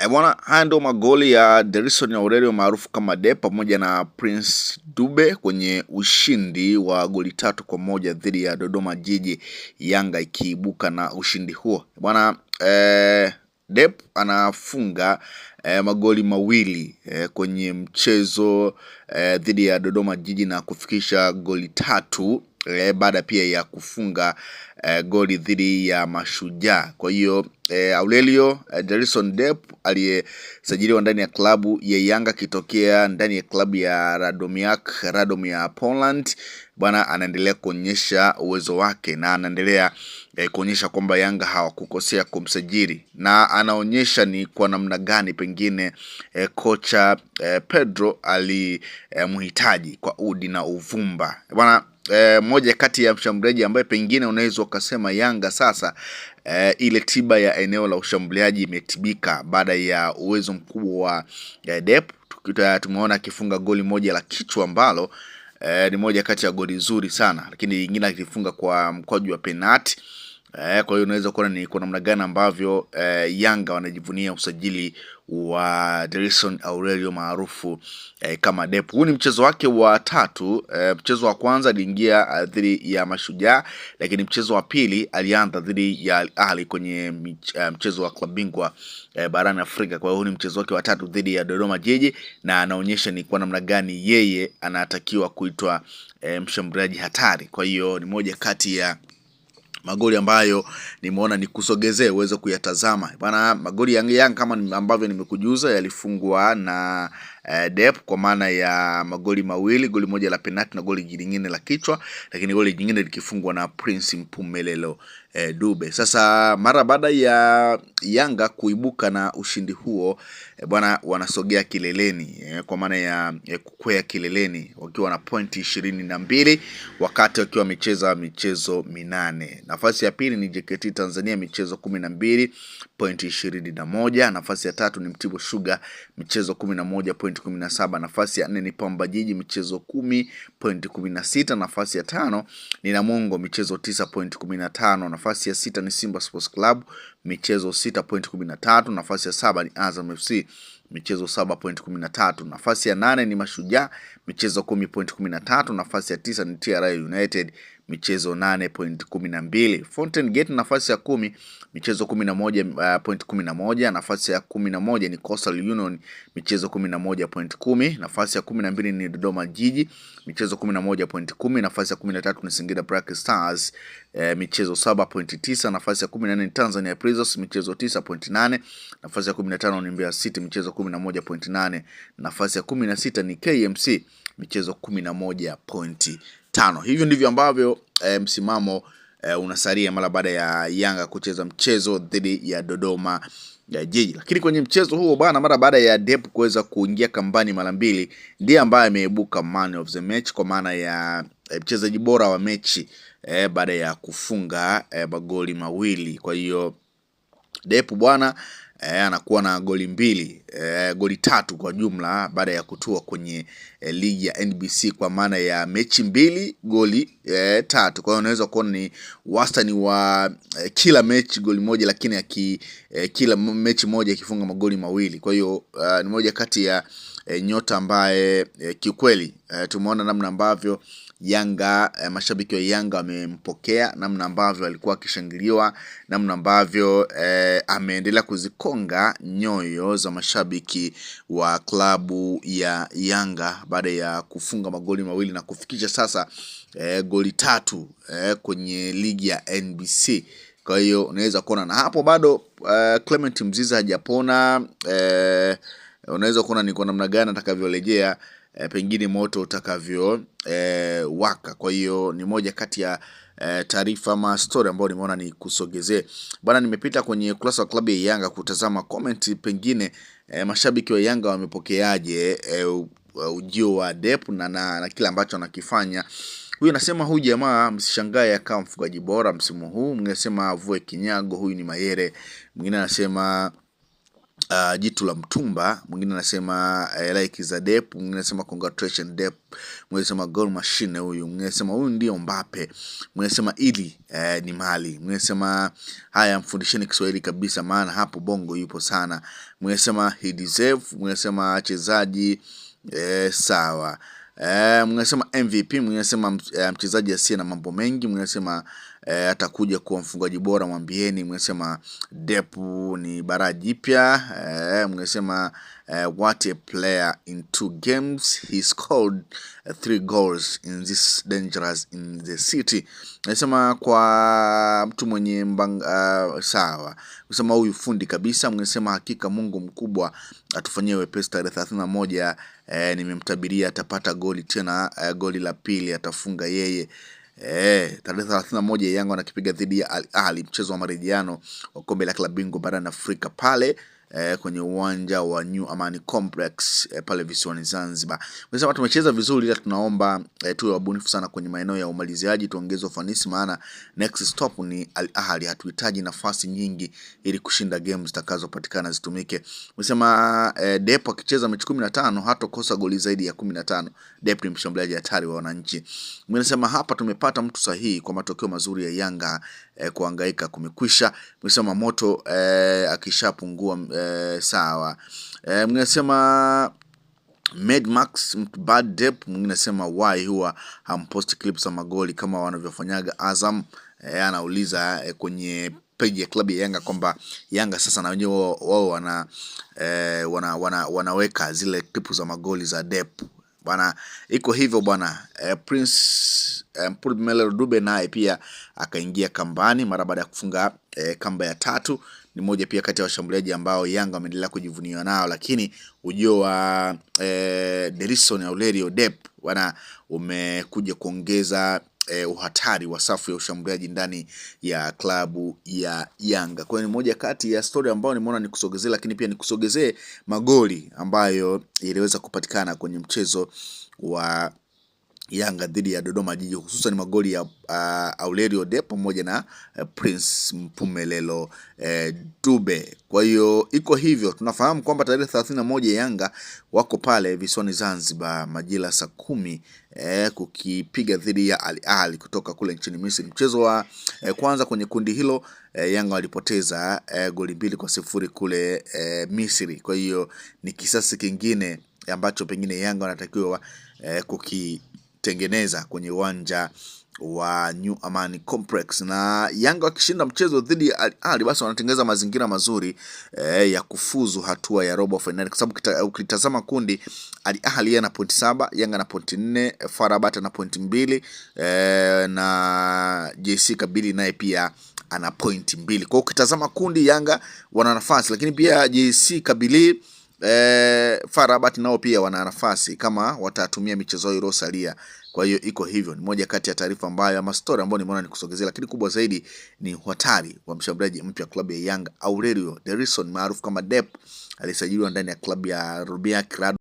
Bwana, haya ndio magoli ya Derson Aurelio maarufu kama Dep pamoja na Prince Dube kwenye ushindi wa goli 3-1 dhidi ya Dodoma Jiji, Yanga ikiibuka na ushindi huo. Bwana, Dep anafunga magoli mawili kwenye mchezo dhidi ya Dodoma Jiji na kufikisha goli 3 baada pia ya kufunga goli dhidi ya Mashujaa. Kwa hiyo Aurelio Derson Dep aliyesajiliwa ndani ya klabu ya Yanga kitokea ndani ya klabu ya Radom ya Poland, bwana, anaendelea kuonyesha uwezo wake na anaendelea kuonyesha kwamba Yanga hawakukosea kumsajili, na anaonyesha ni kwa namna gani pengine kocha Pedro alimhitaji kwa udi na uvumba. Bwana, moja kati ya mshambuliaji ambaye pengine unaweza ukasema Yanga sasa ile tiba ya eneo la ushambuliaji imetibika baada ya uwezo mkubwa wa Dep. Tumeona akifunga goli moja la kichwa ambalo ni moja kati ya goli nzuri sana, lakini nyingine akifunga kwa mkwaju wa penalti. Kwa hiyo unaweza kuona ni kwa namna gani ambavyo Yanga wanajivunia usajili wa Derson Aurelio maarufu kama Dep. Huu ni mchezo wake wa 3. Mchezo wa kwanza aliingia dhidi ya Mashujaa, lakini mchezo wa pili alianza dhidi ya Al Ahly kwenye mchezo wa klabu bingwa barani Afrika. Kwa hiyo huu ni mchezo wake wa 3 dhidi ya Dodoma Jiji, na anaonyesha ni kwa namna gani yeye anatakiwa kuitwa mshambuliaji hatari. Kwa hiyo ni moja kati ya magoli ambayo nimeona nikusogezee uweze kuyatazama. Bana, magoli ya Yanga kama ambavyo nimekujuza yalifungwa na Dep kwa maana ya magoli mawili, goli moja la penalti na goli jingine la kichwa, lakini goli jingine likifungwa na Prince Mpumelelo Dube. Sasa mara baada ya Yanga kuibuka na ushindi huo, bwana, wanasogea kileleni kwa maana ya kukwea kileleni wakiwa na pointi 22 wakati wakiwa wamecheza michezo 8. Nafasi ya pili ni JKT Tanzania michezo 12 pointi 21. Nafasi ya tatu ni Mtibwa Sugar michezo 11 pointi 17. Nafasi ya 4 ni Pamba Jiji michezo 10 pointi 16. Nafasi ya 5 ni Namungo michezo 9 pointi 15. Nafasi ya 6 ni Simba Sports Club michezo 6 pointi 13. Nafasi ya 7 ni Azam FC michezo 7 pointi 13. Nafasi ya 8 ni Mashujaa michezo 10 pointi 13. Nafasi ya 9 ni TRA United michezo 8 pointi 12. Fountain Gate nafasi ya 10 michezo 11 pointi 11. Nafasi ya 11 ni Coastal Union michezo 11 pointi 10. Nafasi ya 12 ni Dodoma Jiji michezo 11 pointi 10. Nafasi ya 13 ni Singida Black Stars michezo 7 pointi 9. Nafasi ya 14 ni Tanzania Prisons michezo 9 pointi 8. Nafasi ya 15 ni Mbeya City michezo 11 pointi 8. Nafasi ya 16 ni KMC michezo 11 pointi 5. Hivyo ndivyo ambavyo msimamo unasalia mara baada ya Yanga kucheza mchezo dhidi ya Dodoma Jiji. Lakini kwenye mchezo huo bana, mara baada ya Dep kuweza kuingia kambani mara mbili, ndiye ambaye ameibuka man of the match kwa maana ya mchezaji bora wa mechi baada ya kufunga magoli mawili. Kwa hiyo Dep bwana anakuwa na goli 2, goli 3 kwa jumla baada ya kutua kwenye ligi ya NBC kwa maana ya mechi 2 goli 3. Kwa hiyo unaweza kuona ni wastani wa kila mechi goli moja, lakini kila mechi moja akifunga magoli mawili. Kwa hiyo ni moja kati ya nyota ambaye kiukweli tumeona namna ambavyo Yanga mashabiki wa Yanga wamempokea, namna ambavyo alikuwa akishangiliwa, namna ambavyo ameendelea kuzikonga nyoyo za mashabiki wa klabu ya Yanga baada ya kufunga magoli mawili na kufikisha sasa goli 3 kwenye ligi ya NBC. Kwa hiyo unaweza kuona, na hapo bado Clement Mzize hajapona. Unaweza kuona ni kwa namna gani atakavyorejea pengine moto utakavyo waka. Kwa hiyo ni moja kati ya taarifa ama story ambayo nimeona ni kusogezee bwana. Nimepita kwenye kurasa wa klabu ya Yanga kutazama comment, pengine mashabiki wa Yanga wamepokeaje ujio wa Dep na kila ambacho anakifanya. Huyu anasema huyu jamaa msishangae akawa mfungaji bora msimu huu. Mwingine anasema avue kinyago, huyu ni Mayere. Mwingine anasema jitu la mtumba, mwingine anasema like za Dep, mwingine anasema congratulations Dep, mwingine anasema goal machine huyu, mwingine anasema huyu ndio Mbappe, mwingine anasema ili ni mali, mwingine anasema haya mfundisheni Kiswahili kabisa maana hapo bongo yupo sana, mwingine anasema he deserve, mwingine anasema wachezaji sawa, mwingine anasema MVP, mwingine anasema mchezaji asiye na mambo mengi, mwingine anasema atakuja kuwa mfungaji bora mwambieni, mwingine anasema Dep ni bara jipya, mwingine anasema what a player in 2 games he scored 3 goals in this dangerous in the city. Anasema kwa mtu mwenye sawa, kusema huyu fundi kabisa. Mngesema hakika Mungu mkubwa atufanyie wepesi tarehe 31, nimemtabiria atapata goli tena, goli la pili atafunga yeye. Tarehe 31 Yanga wanakipiga dhidi ya Al Ahly, mchezo wa marejeano wa kombe la klabu bingwa barani Afrika pale kwenye uwanja wa New Amani Complex pale visiwani Zanzibar. Unasema tumecheza vizuri, ila tunaomba tuwe wabunifu sana kwenye maeneo ya umaliziaji, tuongeze ufanisi maana next stop ni Al Ahly, hatuhitaji nafasi nyingi ili kushinda games zitakazopatikana zitumike. Unasema Dep akicheza mechi 15 hatakosa goli zaidi ya 15. Dep ni mshambuliaji hatari wa wananchi. Unasema hapa tumepata mtu sahihi kwa matokeo mazuri ya Yanga, kuhangaika kumekwisha. Unasema moto akishapungua sawa. Mwingine anasema Mad Max bad Dep, mwingine anasema why huwa hampost clips za magoli kama wanavyofanyaga Azam. Anauliza kwenye page ya klabu ya Yanga kwamba Yanga sasa na wenyewe wao wanaweka zile clips za magoli za Dep. Bwana iko hivyo bwana. Prince Mpumelo Dube naye pia akaingia kambani mara baada ya kufunga kamba ya 3. Ni moja pia kati ya washambuliaji ambao Yanga wameendelea kujivunia nao, lakini ujio wa Derison Aurelio Dep bwana umekuja kuongeza uhatari wa safu ya ushambuliaji ndani ya klabu ya Yanga. Kwa hiyo ni moja kati ya story ambayo nimeona nikusogezee, lakini pia nikusogezee magoli ambayo iliweza kupatikana kwenye mchezo wa Yanga dhidi ya Dodoma Jiji, hususan magoli ya Aurelio Dep pamoja na Prince Mpumelo Dube. Kwa hiyo iko hivyo, tunafahamu kwamba tarehe 31 Yanga wako pale visiwani Zanzibar majira saa 10 kukipiga dhidi ya Al Ahly kutoka kule nchini Misri. Mchezo wa kwanza kwenye kundi hilo Yanga walipoteza goli 2-0 kule Misri. Kwa hiyo ni kisasi kingine ambacho pengine Yanga wanatakiwa kukitengeneza kwenye uwanja wa New Amani Complex, na Yanga wakishinda mchezo dhidi ya Al Ahly basi wanatengeneza mazingira mazuri ya kufuzu hatua ya robo finali, kwa sababu ukitazama kundi Al Ahly ana pointi 7, Yanga na pointi 4, FAR Rabat na pointi 2 na JC Kabylie naye pia ana pointi 2. Kwa ukitazama kundi Yanga wana nafasi, lakini pia JC Kabylie FAR Rabat nao pia wana nafasi kama watatumia michezo yao iliyosalia. Kwa hiyo iko hivyo, ni moja kati ya taarifa ambayo ama story ambayo nimeona nikusogezea, lakini kubwa zaidi ni hatari wa mshambuliaji mpya klabu ya Yanga Aurelio Derison maarufu kama Dep, alisajiliwa ndani ya klabu ya Rubia Kirado.